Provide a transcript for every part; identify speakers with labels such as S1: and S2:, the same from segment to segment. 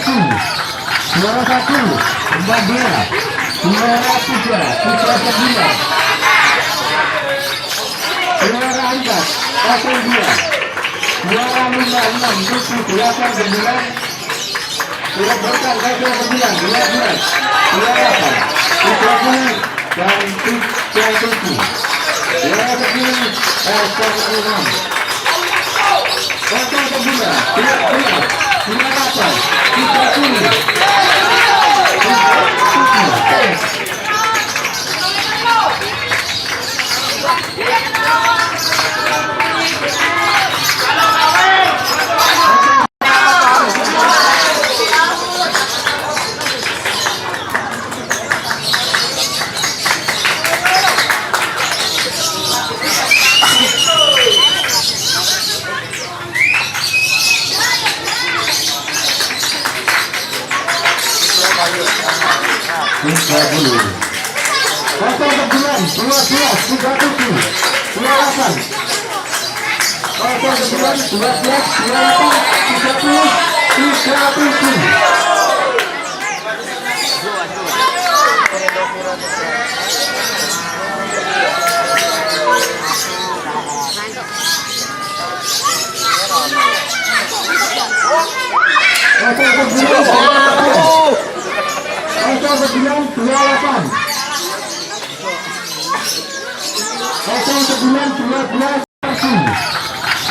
S1: Juara 1 Badea. Juara 3 Putra Sembilan. Juara 4 02. Juara 56 Lutfi 89. Surat berkah Gajah 9 12. Juara 8 Putra Kuning dan Putra Suci. Juara 10 S16. Kota Sembilan Juara 8 Putra Kuning.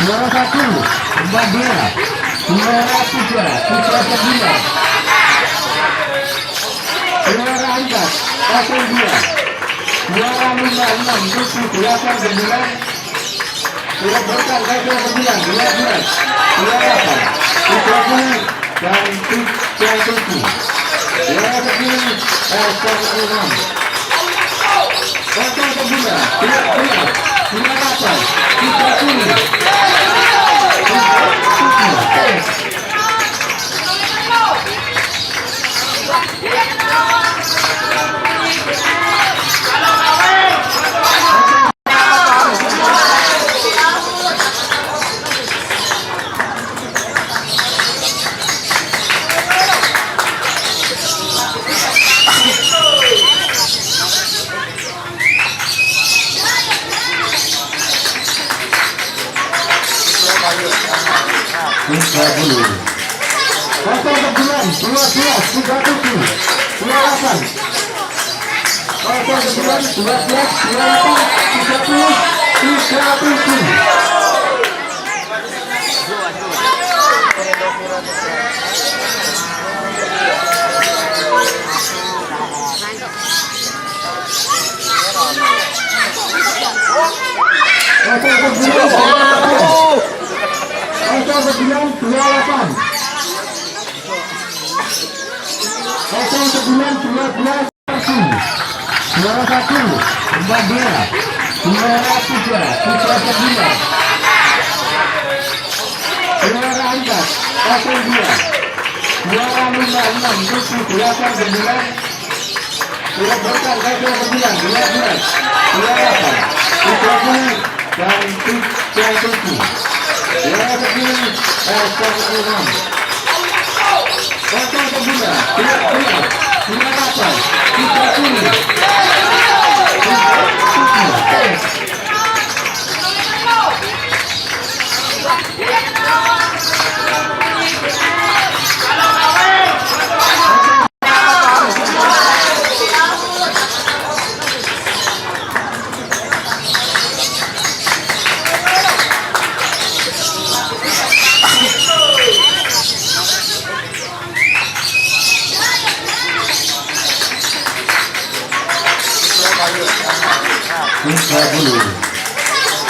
S1: Juara 1 Badea. Juara 3 Putra Sembilan. Juara 4 02. Juara 56 Lutfi 89. Surat berkah Gajah 9 12. Juara 8 Putra Kuning dan Putra Suci. Juara 10 S16. Kota Sembilan Juara 8 Putra Kuning. Kota Sembilan 12 37. Juara 8 Kota Sembilan 12 Juara 30 37. Kota Sembilan 28. Kota Sembilan 12. Juara 1 Badea. Juara 3 Putra Sembilan. Juara 4 02. Juara 56 Lutfi 89. Surat berkah Gajah 9 12. Juara 8 Putra Kuning dan Putra Suci. Juara 10 S16. Kota Sembilan Juara 8 Putra Kuning.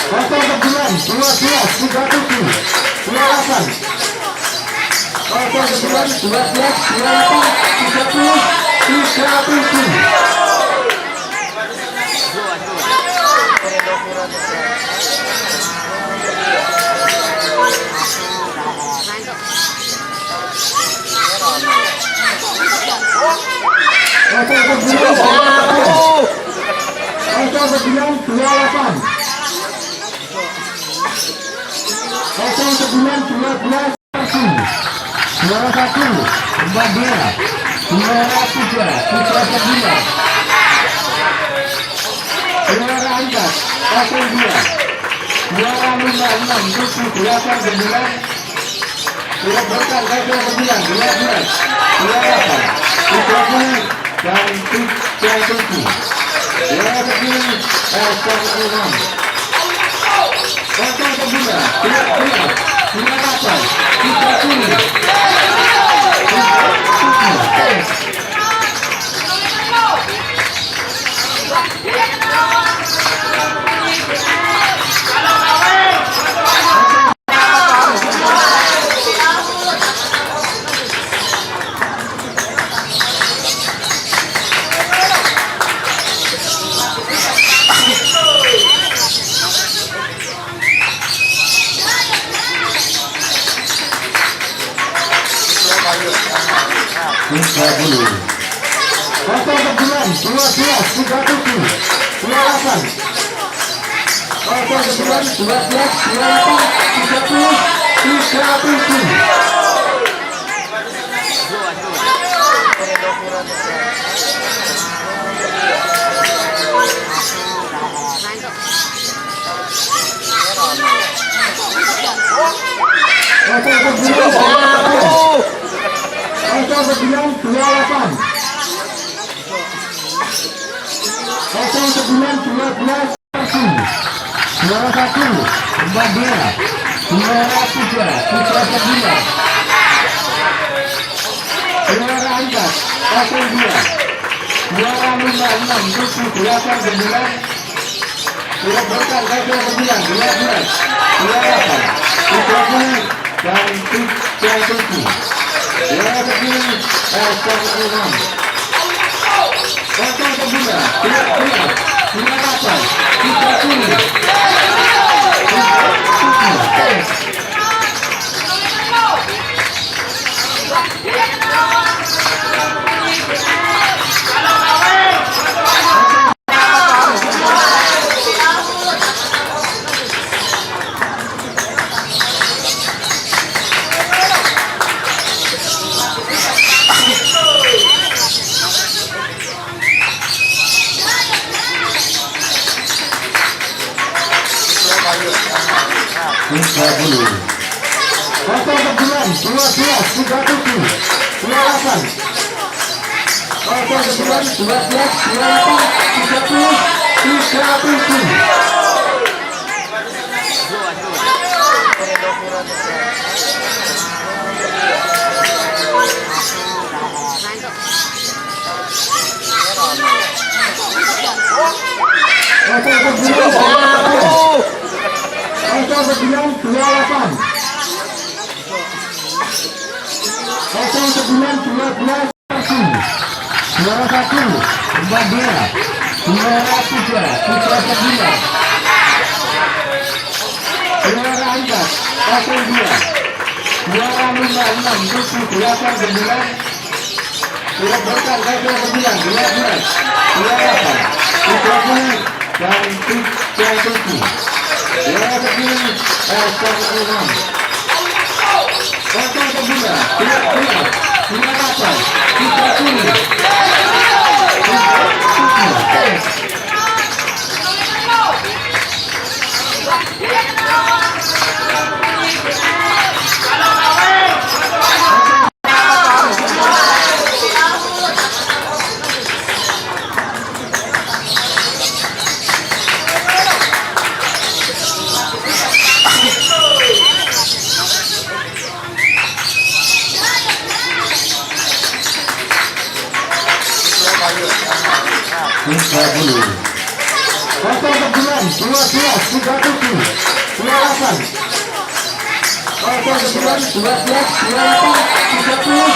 S1: Kota Sembilan 12 37. Juara 8 Kota Sembilan 12 Juara 30 37. Kota Sembilan 28. Kota Sembilan 12. Juara 1 tambah 2, suara putra sembilan, suara angkat 02, suara 56 28 9, suara berkar 9 12, suara 8 30 dan 37, suara 10 6, kosong sembilan, suara 8 30. Kosong 9 12 37 28, kosong 9 12 28 30 37. Suara 1 tambah 2, suara putra sembilan, suara angkat 02, suara 56 28 9, suara berkar 9 12, suara 8 30 dan 37, suara 10 6, kosong 9 suara 8 30. Kosong 9 12 37 28, kosong 9 12 28 30 37. Suara 1 tambah 2, suara putra sembilan, suara angkat 02, suara 56 28 9, suara berkar 9 12, suara 8 30 dan 37, suara 10 6, kosong 9 suara 8 30. Kosong 9 12 37 28, kosong 9 12 28 30 37.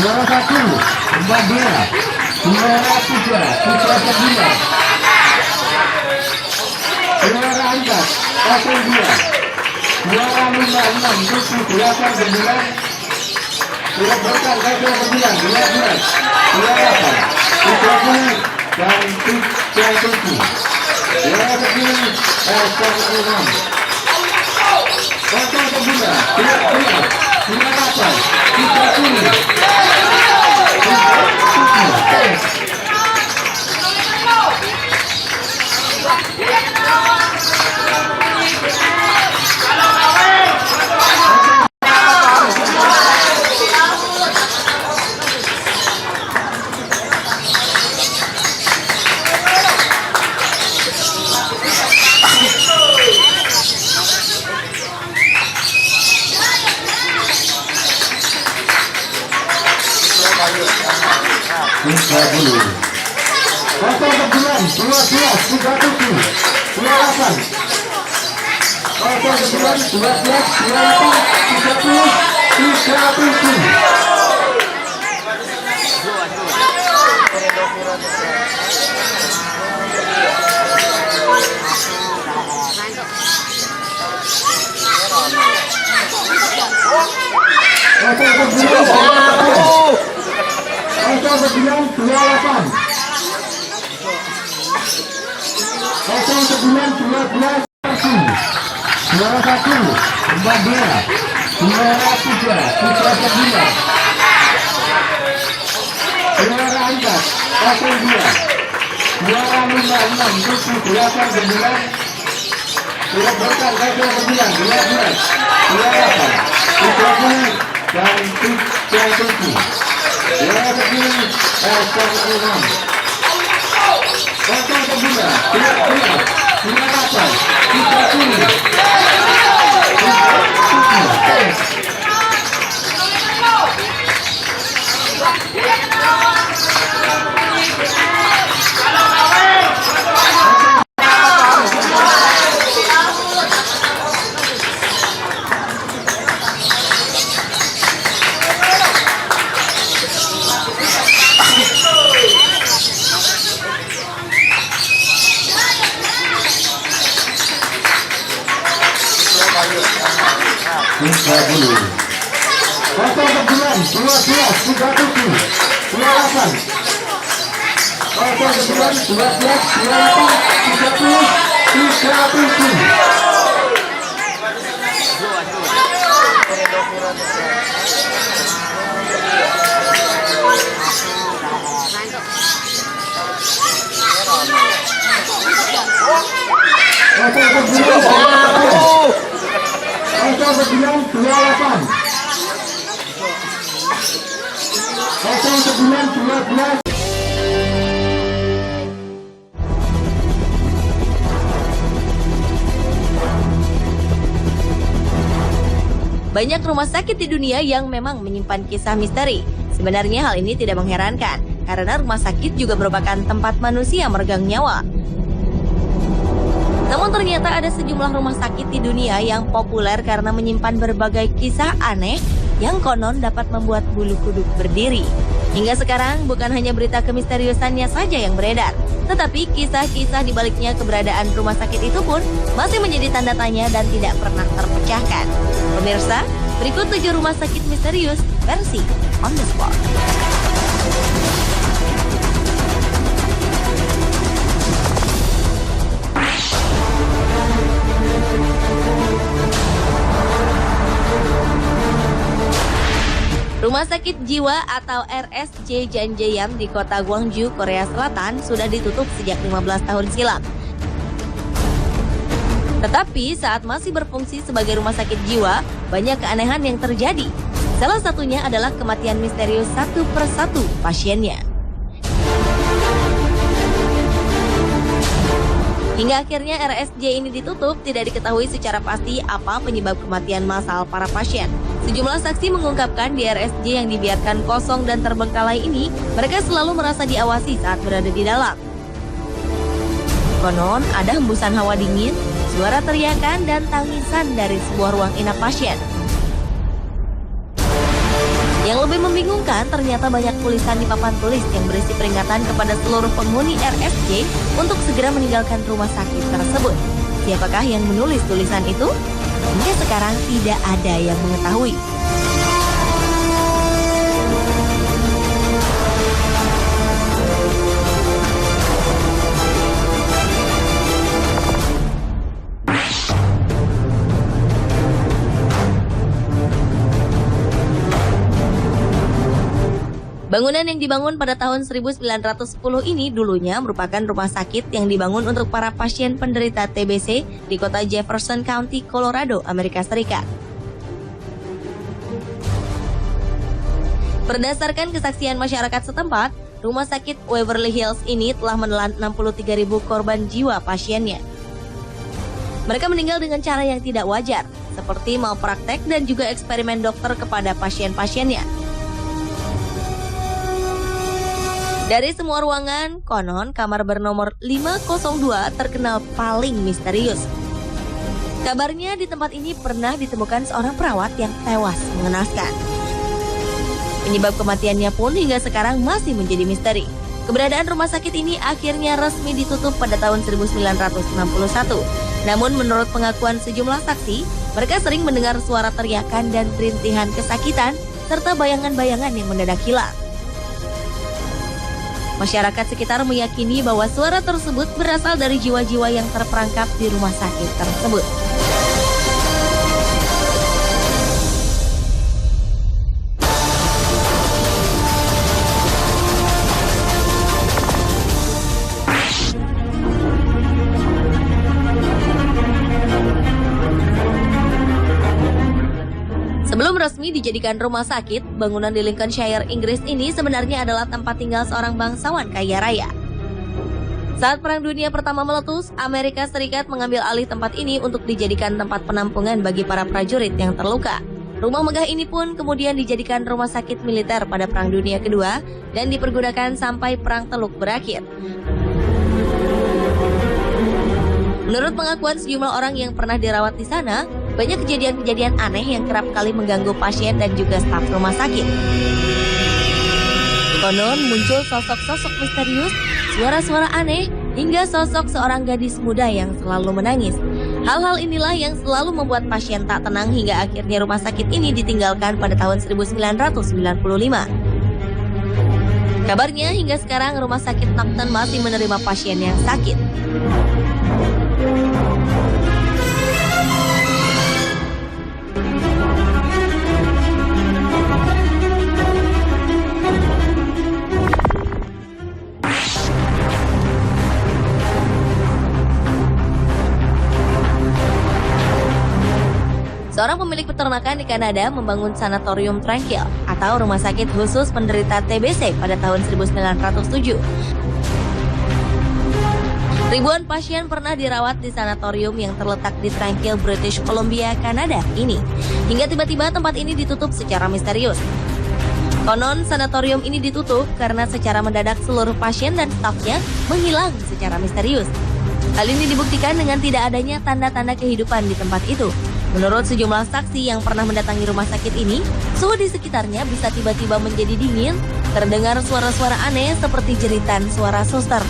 S1: Suara 1 tambah 2, Juara 3, putra ke-9. Juara 4, 02. Juara 56, 78 9. Surat berkah gajah ke-9, 12. Juara 8, putra kuning dan putra suci. Juara ke-9, 06. Putra ke-2, Juara 8, putra kuning. Putra bulu. Kosong ke-9, 12, 37, 28. Kosong ke-9, 12, 28, 30, 37. Juara 1, 14. Juara 3, putra ke-9. Juara 4, 02. Juara 56, 78 9. Surat berkah gajah ke-9, 12. Juara 8, putra kuning dan putra suci. Juara ke-9, 06. Kosong ke-2, 12. Juara 8, putra kuning. Putra bulu. Kosong ke-9, 12, 37, 28. Kosong ke-9, 12, 28, 30, 37.
S2: Banyak rumah sakit di dunia yang memang menyimpan kisah misteri. Sebenarnya hal ini tidak mengherankan, karena rumah sakit juga merupakan tempat manusia meregang nyawa. Namun ternyata ada sejumlah rumah sakit di dunia yang populer karena menyimpan berbagai kisah aneh yang konon dapat membuat bulu kuduk berdiri. Hingga sekarang bukan hanya berita kemisteriusannya saja yang beredar, tetapi kisah-kisah di baliknya keberadaan rumah sakit itu pun masih menjadi tanda tanya dan tidak pernah terpecahkan. Pemirsa, berikut 7 rumah sakit misterius versi On The Spot. Rumah Sakit Jiwa atau RSJ Janjeyan di kota Gwangju, Korea Selatan sudah ditutup sejak 15 tahun silam. Tetapi saat masih berfungsi sebagai rumah sakit jiwa, banyak keanehan yang terjadi. Salah satunya adalah kematian misterius satu persatu pasiennya. Hingga akhirnya RSJ ini ditutup, tidak diketahui secara pasti apa penyebab kematian massal para pasien. Sejumlah saksi mengungkapkan di RSJ yang dibiarkan kosong dan terbengkalai ini, mereka selalu merasa diawasi saat berada di dalam. Konon ada hembusan hawa dingin, suara teriakan dan tangisan dari sebuah ruang inap pasien. Yang lebih membingungkan, ternyata banyak tulisan di papan tulis yang berisi peringatan kepada seluruh penghuni RSJ untuk segera meninggalkan rumah sakit tersebut. Siapakah yang menulis tulisan itu? Hingga sekarang tidak ada yang mengetahui. Bangunan yang dibangun pada tahun 1910 ini dulunya merupakan rumah sakit yang dibangun untuk para pasien penderita TBC di kota Jefferson County, Colorado, Amerika Serikat. Berdasarkan kesaksian masyarakat setempat, rumah sakit Waverly Hills ini telah menelan 63.000 korban jiwa pasiennya. Mereka meninggal dengan cara yang tidak wajar, seperti malpraktek dan juga eksperimen dokter kepada pasien-pasiennya. Dari semua ruangan, konon kamar bernomor 502 terkenal paling misterius. Kabarnya di tempat ini pernah ditemukan seorang perawat yang tewas mengenaskan. Penyebab kematiannya pun hingga sekarang masih menjadi misteri. Keberadaan rumah sakit ini akhirnya resmi ditutup pada tahun 1961. Namun menurut pengakuan sejumlah saksi, mereka sering mendengar suara teriakan dan rintihan kesakitan serta bayangan-bayangan yang mendadak hilang. Masyarakat sekitar meyakini bahwa suara tersebut berasal dari jiwa-jiwa yang terperangkap di rumah sakit tersebut. Sebelum resmi dijadikan rumah sakit, bangunan di Lincolnshire, Inggris ini sebenarnya adalah tempat tinggal seorang bangsawan kaya raya. Saat Perang Dunia Pertama meletus, Amerika Serikat mengambil alih tempat ini untuk dijadikan tempat penampungan bagi para prajurit yang terluka. Rumah megah ini pun kemudian dijadikan rumah sakit militer pada Perang Dunia Kedua dan dipergunakan sampai Perang Teluk berakhir. Menurut pengakuan sejumlah orang yang pernah dirawat di sana, banyak kejadian-kejadian aneh yang kerap kali mengganggu pasien dan juga staf rumah sakit. Konon muncul sosok-sosok misterius, suara-suara aneh, hingga sosok seorang gadis muda yang selalu menangis. Hal-hal inilah yang selalu membuat pasien tak tenang hingga akhirnya rumah sakit ini ditinggalkan pada tahun 1995. Kabarnya hingga sekarang rumah sakit Knoxton masih menerima pasien yang sakit. Seorang pemilik peternakan di Kanada membangun sanatorium Tranquil atau rumah sakit khusus penderita TBC pada tahun 1907. Ribuan pasien pernah dirawat di sanatorium yang terletak di Tranquil, British Columbia, Kanada ini. Hingga tiba-tiba tempat ini ditutup secara misterius. Konon sanatorium ini ditutup karena secara mendadak seluruh pasien dan stafnya menghilang secara misterius. Hal ini dibuktikan dengan tidak adanya tanda-tanda kehidupan di tempat itu. Menurut sejumlah saksi yang pernah mendatangi rumah sakit ini, suhu di sekitarnya bisa tiba-tiba menjadi dingin, terdengar suara-suara aneh seperti jeritan suara suster.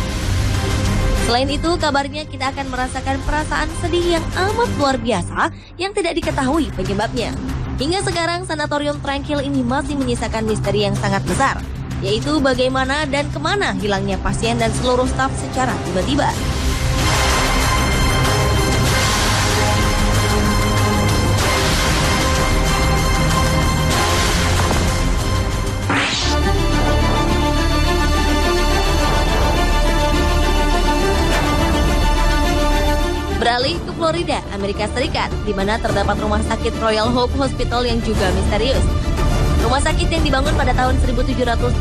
S2: Selain itu, kabarnya kita akan merasakan perasaan sedih yang amat luar biasa yang tidak diketahui penyebabnya. Hingga sekarang, sanatorium Tranquil ini masih menyisakan misteri yang sangat besar, yaitu bagaimana dan kemana hilangnya pasien dan seluruh staf secara tiba-tiba. Beralih ke Florida, Amerika Serikat, di mana terdapat rumah sakit Royal Hope Hospital yang juga misterius. Rumah sakit yang dibangun pada tahun 1784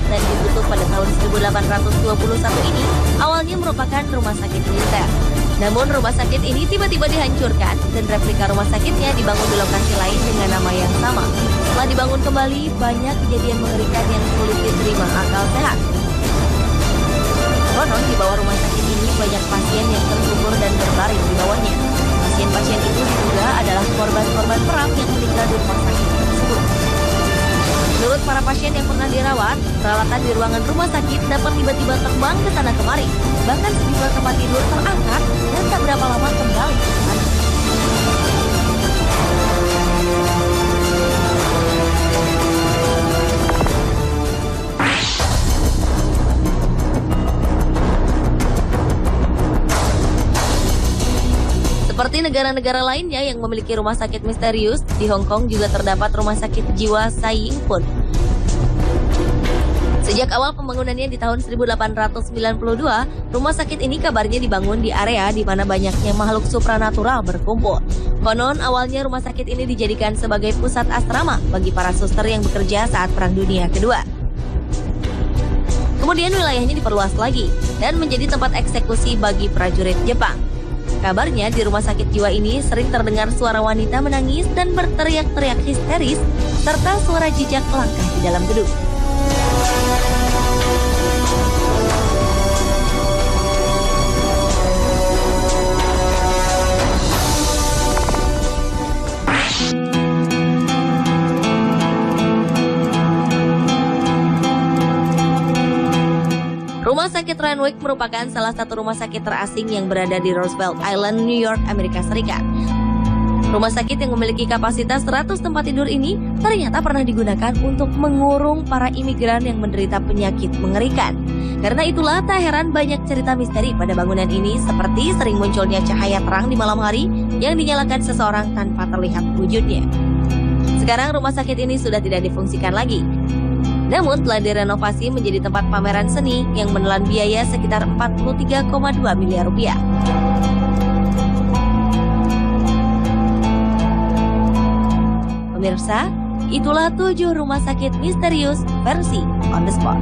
S2: dan ditutup pada tahun 1821 ini awalnya merupakan rumah sakit militer. Namun rumah sakit ini tiba-tiba dihancurkan dan replika rumah sakitnya dibangun di lokasi lain dengan nama yang sama. Setelah dibangun kembali, banyak kejadian mengerikan yang sulit diterima akal sehat. Konon di bawah rumah sakit ini banyak pasien yang terkubur dan berbaring di bawahnya. Pasien-pasien itu juga adalah korban-korban perang yang meninggal di rumah sakit tersebut. Menurut para pasien yang pernah dirawat, peralatan di ruangan rumah sakit dapat tiba-tiba terbang ke sana kemari. Bahkan sejumlah tempat tidur terangkat dan tak berapa lama kembali ke sana. Seperti negara-negara lainnya yang memiliki rumah sakit misterius, di Hong Kong juga terdapat rumah sakit jiwa Sai Ying Pun. Sejak awal pembangunannya di tahun 1892, rumah sakit ini kabarnya dibangun di area di mana banyaknya makhluk supranatural berkumpul. Konon awalnya rumah sakit ini dijadikan sebagai pusat asrama bagi para suster yang bekerja saat Perang Dunia Kedua. Kemudian wilayahnya diperluas lagi dan menjadi tempat eksekusi bagi prajurit Jepang. Kabarnya di rumah sakit jiwa ini sering terdengar suara wanita menangis dan berteriak-teriak histeris, serta suara jejak langkah di dalam gedung. Rumah sakit Renwick merupakan salah satu rumah sakit terasing yang berada di Roosevelt Island, New York, Amerika Serikat. Rumah sakit yang memiliki kapasitas 100 tempat tidur ini ternyata pernah digunakan untuk mengurung para imigran yang menderita penyakit mengerikan. Karena itulah tak heran banyak cerita misteri pada bangunan ini, seperti sering munculnya cahaya terang di malam hari yang dinyalakan seseorang tanpa terlihat wujudnya. Sekarang rumah sakit ini sudah tidak difungsikan lagi. Namun telah direnovasi menjadi tempat pameran seni yang menelan biaya sekitar 43,2 miliar rupiah. Pemirsa, itulah 7 rumah sakit misterius versi On The Spot.